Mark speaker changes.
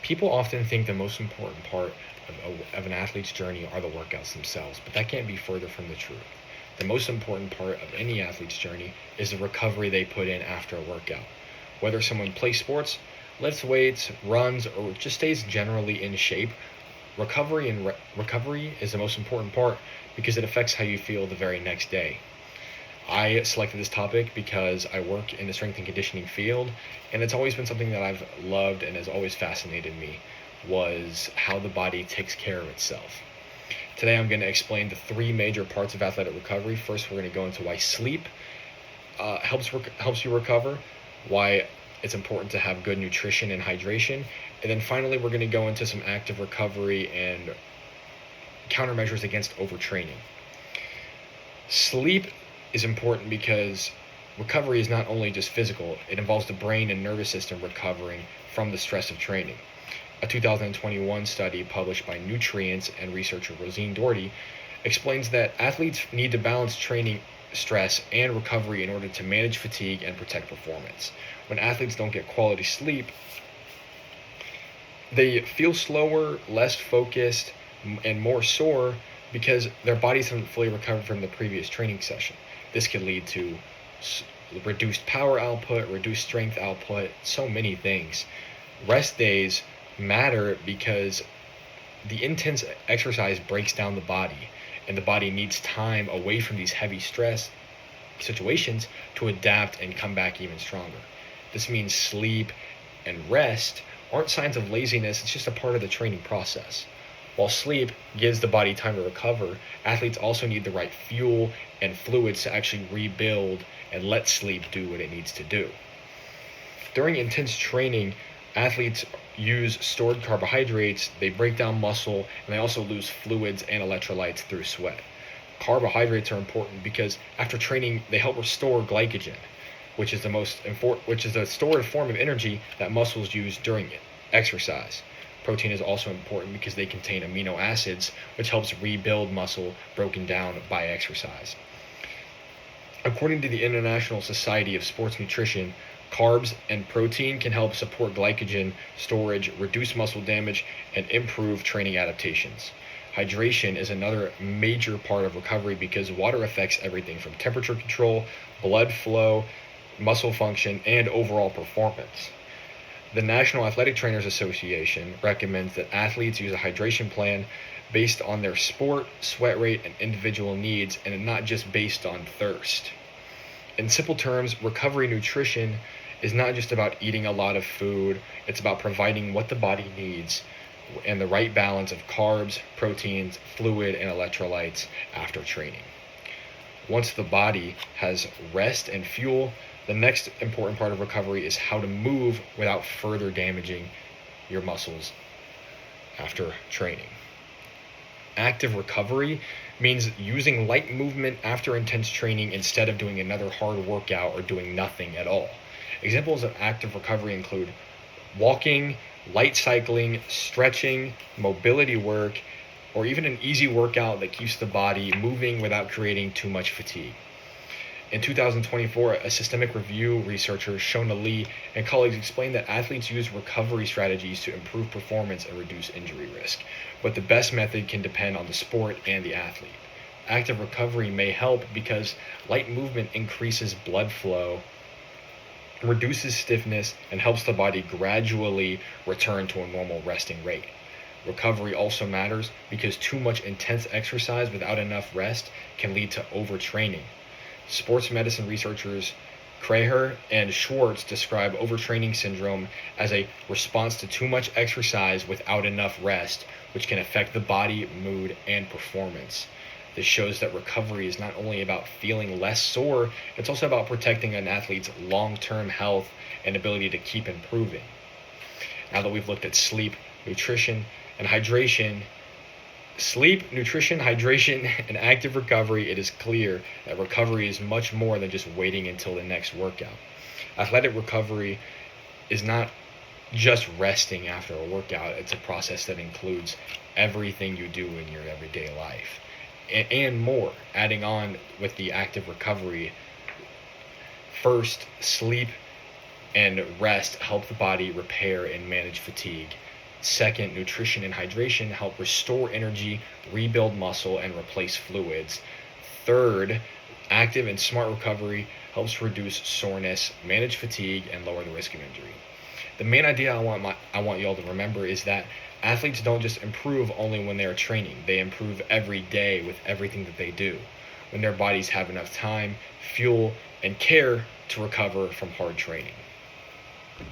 Speaker 1: People often think the most important part of an athlete's journey are the workouts themselves, but that can't be further from the truth. The most important part of any athlete's journey is the recovery they put in after a workout. Whether someone plays sports, lifts weights, runs, or just stays generally in shape, recovery is the most important part because it affects how you feel the very next day. I selected this topic because I work in the strength and conditioning field, and it's always been something that I've loved and has always fascinated me was how the body takes care of itself. Today I'm going to explain the three major parts of athletic recovery. First, we're going to go into why sleep helps you recover, why it's important to have good nutrition and hydration, and then finally we're going to go into some active recovery and countermeasures against overtraining. Sleep is important because recovery is not only just physical, it involves the brain and nervous system recovering from the stress of training. A 2021 study published by Nutrients and researcher Rosine Doherty explains that athletes need to balance training stress and recovery in order to manage fatigue and protect performance. When athletes don't get quality sleep, they feel slower, less focused, and more sore because their bodies haven't fully recovered from the previous training session. This could lead to reduced power output, reduced strength output, so many things. Rest days matter because the intense exercise breaks down the body, and the body needs time away from these heavy stress situations to adapt and come back even stronger. This means sleep and rest aren't signs of laziness, it's just a part of the training process. While sleep gives the body time to recover, athletes also need the right fuel and fluids to actually rebuild and let sleep do what it needs to do. During intense training, athletes use stored carbohydrates, they break down muscle, and they also lose fluids and electrolytes through sweat. Carbohydrates are important because after training, they help restore glycogen, which is the stored form of energy that muscles use during exercise. Protein is also important because they contain amino acids, which helps rebuild muscle broken down by exercise. According to the International Society of Sports Nutrition, carbs and protein can help support glycogen storage, reduce muscle damage, and improve training adaptations. Hydration is another major part of recovery because water affects everything from temperature control, blood flow, muscle function, and overall performance. The National Athletic Trainers Association recommends that athletes use a hydration plan based on their sport, sweat rate, and individual needs, and not just based on thirst. In simple terms, recovery nutrition is not just about eating a lot of food, it's about providing what the body needs and the right balance of carbs, proteins, fluid, and electrolytes after training. Once the body has rest and fuel, the next important part of recovery is how to move without further damaging your muscles after training. Active recovery means using light movement after intense training instead of doing another hard workout or doing nothing at all. Examples of active recovery include walking, light cycling, stretching, mobility work, or even an easy workout that keeps the body moving without creating too much fatigue. In 2024, a systemic review researcher, Shona Lee, and colleagues explained that athletes use recovery strategies to improve performance and reduce injury risk, but the best method can depend on the sport and the athlete. Active recovery may help because light movement increases blood flow, reduces stiffness, and helps the body gradually return to a normal resting rate. Recovery also matters because too much intense exercise without enough rest can lead to overtraining. Sports medicine researchers Kraher and Schwartz describe overtraining syndrome as a response to too much exercise without enough rest, which can affect the body, mood, and performance. This shows that recovery is not only about feeling less sore, it's also about protecting an athlete's long-term health and ability to keep improving. Now that we've looked at sleep, nutrition, and hydration, and active recovery, it is clear that recovery is much more than just waiting until the next workout. Athletic recovery is not just resting after a workout, it's a process that includes everything you do in your everyday life and more. Adding on with the active recovery, first, sleep and rest help the body repair and manage fatigue. Second, nutrition and hydration help restore energy, rebuild muscle, and replace fluids. Third, active and smart recovery helps reduce soreness, manage fatigue, and lower the risk of injury. The main idea I want y'all to remember is that athletes don't just improve only when they are training. They improve every day with everything that they do, when their bodies have enough time, fuel, and care to recover from hard training.